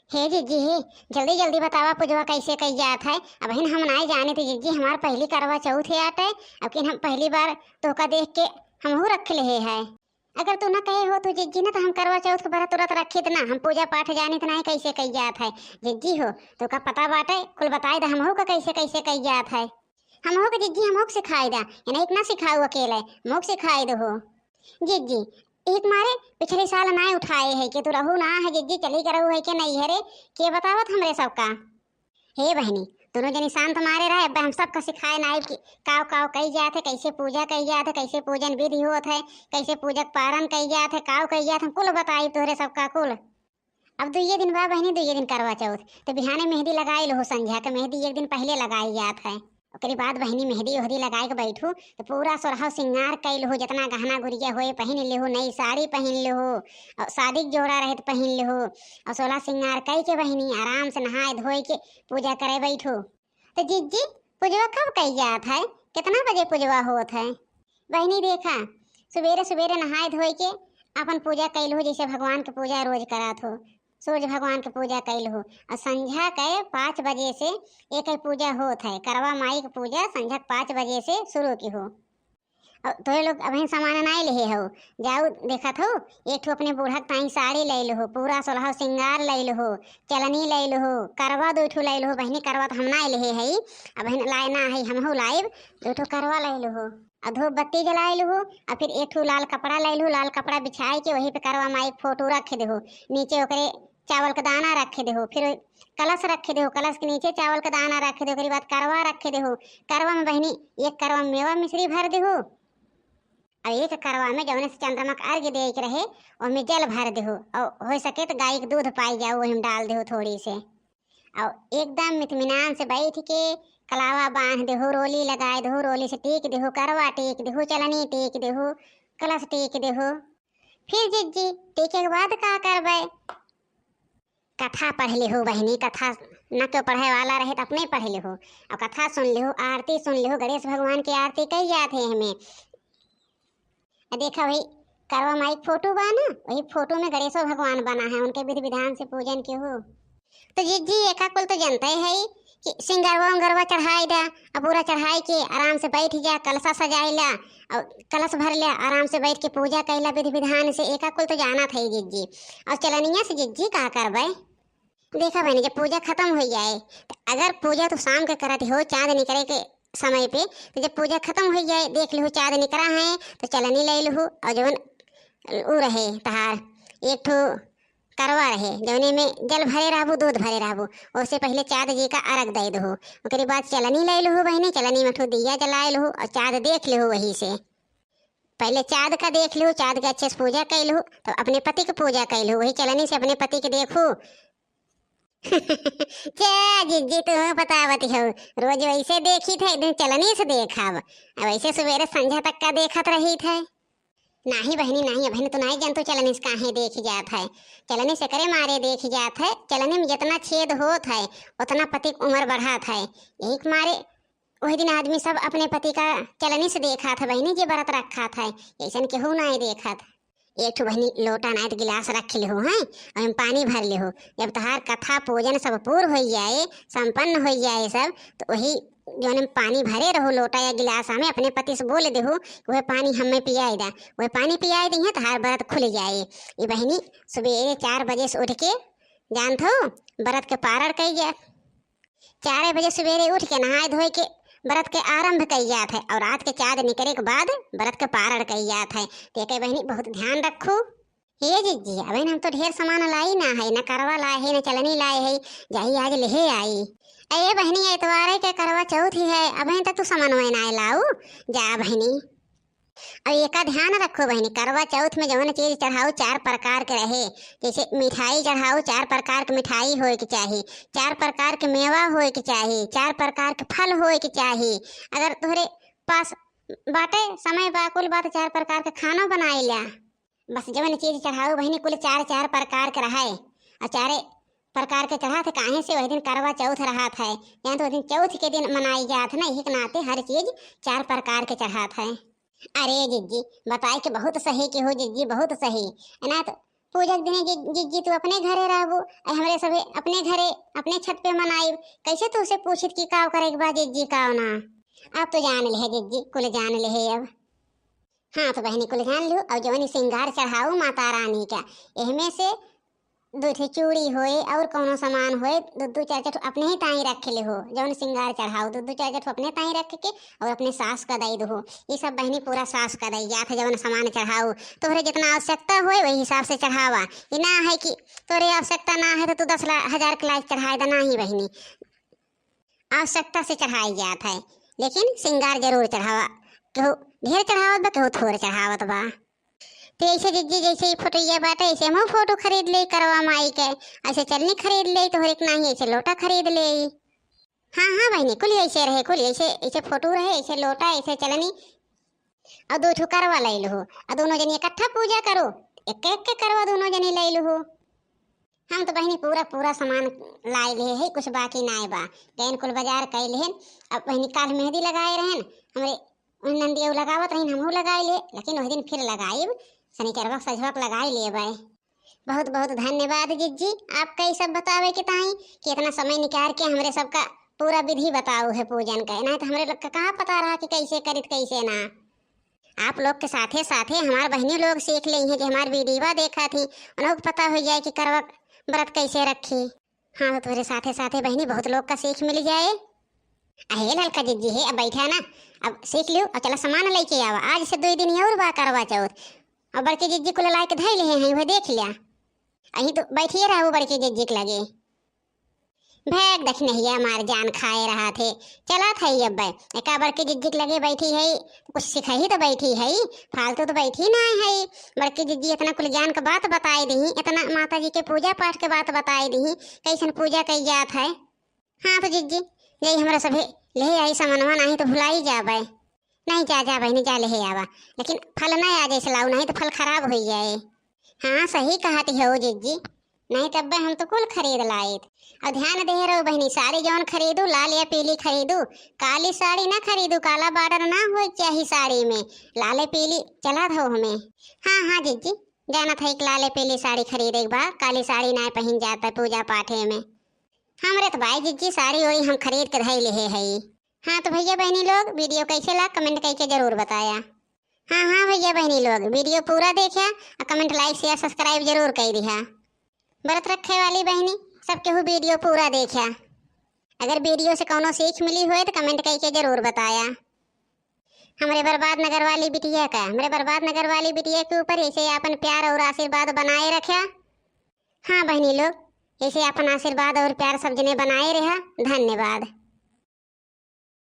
हे जीजी हे, जल्दी जल्दी बतावा पुजवा कैसे कई जात है। अब हिन हम नहीं जाने थे जीजी, हमार पहली करवा चौथ है आटे। अब किन हम पहली बार तोका देख के हमहू रख ले है। अगर तू ना कहे हो तो जीजी ना, तो हम करवा चौथ के बरा तुरंत रखी ना, हम पूजा पाठ जाने तो नहीं कैसे कई जात है। जीजी हो तो का पता बाटे, कुल बताए दा हमहू का कैसे कैसे कई जात है। हमहू के जीजी हमहू सिखाई दा, इन्हें इतना सिखाऊ अकेले मोक सिखाई दो हो जीजी। एक मारे पिछले साल ना उठाए है कि तू रहू ना है जिद्दी चली करऊ है कि नहीं है रे, के बतावत हमरे सबका। हे बहनी दोनों जनी शांत मारे रहे, हम सबका सिखाए ना कि काव काव कही जात है, कैसे पूजा कही जात है, कैसे पूजन विधि होत है, कैसे पूजक पारण कही जात है, काव कही जात है, कुल बताई तोहरे सबका कुल। अब दुइये दिन बा बहनी, दुइये दिन करवा चौथ तो बिहाने मेहंदी लगाई लो, संध्या के मेहंदी एक दिन पहले लगाई जात है। ओकरी बाद बहनी मेहंदी ओहदी लगाए के बैठू तो पूरा सोरहा सिंगार कैल हो, जितना गहना गुड़िया होए पहन ले हो, नई साड़ी पहन ले हो, और शादी के जोड़ा रहे तो पहन ले हो, और सोलह सिंगार कई के बहनी आराम से नहाए धोए के पूजा करे बैठो। तो जीजी पूजवा कब कई जात है, कितना बजे पूजवा होत है। बहनी देखा सवेरे सवेरे नहाए धोए के अपन पूजा कैल हो, जैसे भगवान के पूजा रोज करात हो, सूर्य भगवान के पूजा कैल हो। और संध्या के 5 बजे से एक पूजा होत है, करवा माई की पूजा संध्या 5 बजे से शुरू की हो। और तो लोग अभी सामान नहीं ले हो, जाओ देखा हो एक ठो अपने बूढ़ा ताई साड़ी ले लो, पूरा सोलह सिंगार ले लो, चलनी ले लो, करवा 2 ठो ले लो। बहनी करवा तो हम नहीं ले है, अब लाए ना है, हमहू लाइब 2 ठो करवा ले लो, और धूप बत्ती जलाए लो, और फिर एक ठो लाल कपड़ा ले लो, लाल कपड़ा बिछाए के वहीं पे करवा माई फोटो रख दो, नीचे ओकरे चावल का दाना रख दो, फिर कलश रख दो, कलश के नीचे चावल का दाना रख दो, फिर बाद करवा रख दो। करवा में बहनी एक करवा में मेवा मिश्री भर दो, और एक करवा में जौने से चंद्रमा का अर्घ्य दे के रहे और में जल भर दो, और हो सके तो गाय के दूध पाई जाओ वही में डाल दो थोड़ी से, और एकदम इत्मीनान से बैठ के कलावा बांध दो, रोली लगाए दो, रोली से टेक दो, करवा टेक दो, चलनी टेक दो, कलश टेक दो। फिर जीजी टेके के बाद का करबे, कथा पढ़ ले हो बहनी, कथा न क्यों पढ़े वाला रहे तो अपने पढ़ ले हो, और कथा सुन ले हो, आरती सुन ले हो, गणेश भगवान की आरती कही जाते हैं हमें। देखा भाई करवा माई फोटो बना, वही फोटो में गणेश भगवान बना है, उनके विधि विधान से पूजन के हो। तो जीजी एका कुल तो जनता है कि सिंगारवा उंगरवा चढ़ाई दा, अब पूरा चढ़ाई के आराम से बैठ जा, कलशा सजाइला और कलश भर लिया, आराम से बैठ के पूजा कैला विधि विधान से, एका कुल तो जाना था जीजी। और चलनिया से जीजी का करबे, देखा बहनी जब पूजा खत्म हो जाए, तो अगर पूजा तो शाम के करत हो चाँद निकले के समय पे, तो जब पूजा खत्म हो जाए देख लो चाँद निकला है तो चलनी ले लो, और जौन उ रहे तहार एक ठो करवा रहे जौने में जल भरे रहबो दूध भरे रहबो, उससे पहले चाँद जी का अर्घ दे दो, उसके बाद चलनी ले लो बहनी, चलनी में ठो दिया जलाए लो और चाँद देख लो, वहीं से पहले चाँद का देख लो, चाँद के अच्छे से पूजा कर लो, तो अपने पति की पूजा कर लो, वही चलनी से अपने पति के देखो। क्या जीजी तुम्हें बतावती हो, रोज वैसे देखी थे, दिन चलनी से देखा, वैसे सवेरे संध्या तक का देखत रही थे। नहीं बहनी नहीं, बहनी तो नहीं जानतो चलनी से काहे देख जात है, चलनी से करे मारे देख जात है, चलनी में जितना छेद होत है उतना पति की उम्र बढ़ात है, यही के मारे वही दिन आदमी सब अपने पति का चलनी से देखा था बहनी जी, व्रत रखा था, ऐसा केहू नहीं देखा था। एक ठो बहनी लोटा नाइट गिलास रख ले हो हैं, और हम पानी भर ले हो, जब तहार कथा पूजन सब पूर्ण हो जाए, संपन्न हो जाए सब, तो वही जो पानी भरे रहो लोटा या गिलास में, अपने पति से बोल दे हो वह पानी हमें पियाई दा, वह पानी पियाई दी है तहार व्रत खुल जाए। ये बहनी सुबह 4 बजे से उठ के जानत हो व्रत के पारण कई जा, 4 बजे सवेरे उठ के नहाए धोए के व्रत के आरंभ कई जात है, और रात के चाँद निकले के बाद व्रत के पारण कई जात है। तो कई बहनी बहुत ध्यान रखो। हे जीजी अबे हम तो ढेर सामान लाई ना है, न करवा लाए है न चलनी लाए है, जाई आज ले आई। अरे बहनी एतवार के करवा चौथ ही है, अबे तक तू सामान ना लाऊ जा बहनी। और एक ध्यान रखो बहनी, करवा चौथ में जौन चीज चढ़ाओ 4 प्रकार के रहे, जैसे मिठाई चढ़ाओ 4 प्रकार के मिठाई होए के चाहिए, 4 प्रकार के मेवा होए के चाहिए, 4 प्रकार के फल होए के चाहिए। अगर तुम्हारे पास बाटे समय बा कुल बात 4 प्रकार के खाना बनाए लिया, बस जौन चीज चढ़ाओ बहनी कुल 4 प्रकार के रहे, और 4 प्रकार के चढ़ा थे काहे से वही दिन करवा चौथ रहा था, या तो दिन चौथ के दिन मनाई जात ना, यही के नाते हर चीज 4 प्रकार के चढ़ा था। अरे जीजी बताए कि बहुत सही के हो जीजी, बहुत सही है ना, तो पूजा के दिन जिज्जी तू अपने घरे रहबू, हमरे सभी अपने घरे अपने छत पे मनाई। कैसे तू से पूछित कि काव करे के बाद जिज्जी काव ना। अब तो जान ले है जिज्जी, कुल जान ले है अब। हाँ तो बहनी कुल जान लू। और जौन श्रृंगार चढ़ाऊ माता रानी का, एहमे से दो ठे चूड़ी होए और कोनो सामान होए, दो चार ठो अपने ही ताई रख ले हो। जौन श्रृंगार चढ़ाओ दो चार ठो अपने ताई रख के और अपने सास का दई दो। ये सब बहनी पूरा सास का दई जात है। जौन सामान चढ़ाओ तोहरे जितना आवश्यकता होए वही हिसाब से चढ़ावा। ये ना है कि तोरे आवश्यकता ना है तो तू 10,000 के लायक चढ़ाए देना ही बहनी। आवश्यकता से चढ़ाई जात है, लेकिन श्रृंगार जरूर चढ़ावा। केहू ढेर चढ़ावत बा, केहू थोड़े चढ़ावत बा। तो ऐसे जिज्जी जैसे ही फोटोइया बाटे ऐसे हम फोटो खरीद ले करवा माई के। ऐसे चलनी खरीद ले तो एक नहीं ऐसे लोटा खरीद ले। हाँ हाँ बहनी कुल ऐसे रहे, कुल ऐसे ऐसे फोटो रहे, ऐसे लोटा, ऐसे चलनी और 2 ठो करवा ले लो। और दोनों जनी इकट्ठा पूजा करो, एक एक के करवा दोनों जनी ले लो। हम तो बहनी पूरा पूरा सामान लाई ले है, कुछ बाकी ना बा। गैन कुल बाजार कैल है। अब बहनी काल मेहंदी लगाए रहन, हमरे नंदिया लगावत रही, हमहू लगाए ले। लेकिन वही दिन फिर लगाइब, शनिचरवा सजवक लगाई ले भाई। बहुत बहुत धन्यवाद जिज्जी आपका ये सब बतावे के ताई कि इतना समय निकाल के हमरे सबका पूरा विधि बताओ है पूजन का। नहीं तो हमरे लोग का कहाँ पता रहा कि कैसे करित कैसे ना। आप लोग के साथे साथे हमार बहनी लोग सीख ली हैं, जो हमार वीडियो देखा थी उन्होंने पता हो जाए कि करवा व्रत कैसे रखी। हाँ तो तुम्हारे साथे साथे बहनी बहुत लोग का सीख मिल जाए। अहे ललका जिज्जी है, अब बैठा ना, अब सीख लियो और चला सामान लेके आवा। आज से 2 दिन और बा करवा चौथ। और बड़के जिज्जी को ला के धैले हैं वह देख लिया। अही तो बैठिए रहा वो बड़के जिज्जी के लगे। भैग देख नहीं हमारे जान खाए रहा थे, चला था ही। अब एक बड़के जिज्जी के लगे बैठी है, कुछ सिखाई तो बैठी है, फालतू तो बैठी ना है। बड़के जिज्जी इतना कुल ज्ञान का बात बताए दी, इतना माता जी के पूजा पाठ के बात बताए दी, कैसन पूजा कई जात है। हाँ तो जिज्जी यही हमारा सभी ले आई सामानवा, नहीं तो भुलाई जाबे। नहीं जा बहनी जा ले आवा, लेकिन फल ना आ जाए लाऊ, नहीं तो फल खराब हो जाए। हाँ सही कहती हो जिज्जी, नहीं तब हम तो कुल खरीद लाए। और ध्यान दे रहो बहनी, साड़ी जौन खरीदू लाल या पीली खरीदू, काली साड़ी ना खरीदू, काला बॉर्डर ना हो चाहिए साड़ी में, लाले पीली चला दो हमें। हाँ हाँ जिज्जी जाना था एक लाले पीली साड़ी खरीदे एक बार, काली साड़ी ना पहन जाता पूजा पाठे में। हमरे तो भाई जिज्जी साड़ी वही हम खरीद के धई ले है। हाँ तो भैया बहनी लोग वीडियो कैसे लगा कमेंट करके जरूर बताया। हाँ भैया बहनी लोग वीडियो पूरा देखा और कमेंट लाइक शेयर सब्सक्राइब जरूर कर दिया। व्रत रखे वाली बहनी सबके हु वीडियो पूरा देखा। अगर वीडियो से कोनो सीख मिली हुए तो कमेंट करके जरूर बताया। हमारे बर्बाद नगर वाली बिटिया का, हमारे बर्बाद नगर वाली बिटिया के ऊपर ऐसे अपन प्यार और आशीर्वाद बनाए रखा। हाँ बहनी लोग ऐसे अपन आशीर्वाद और प्यार सब जने बनाए रहा। धन्यवाद।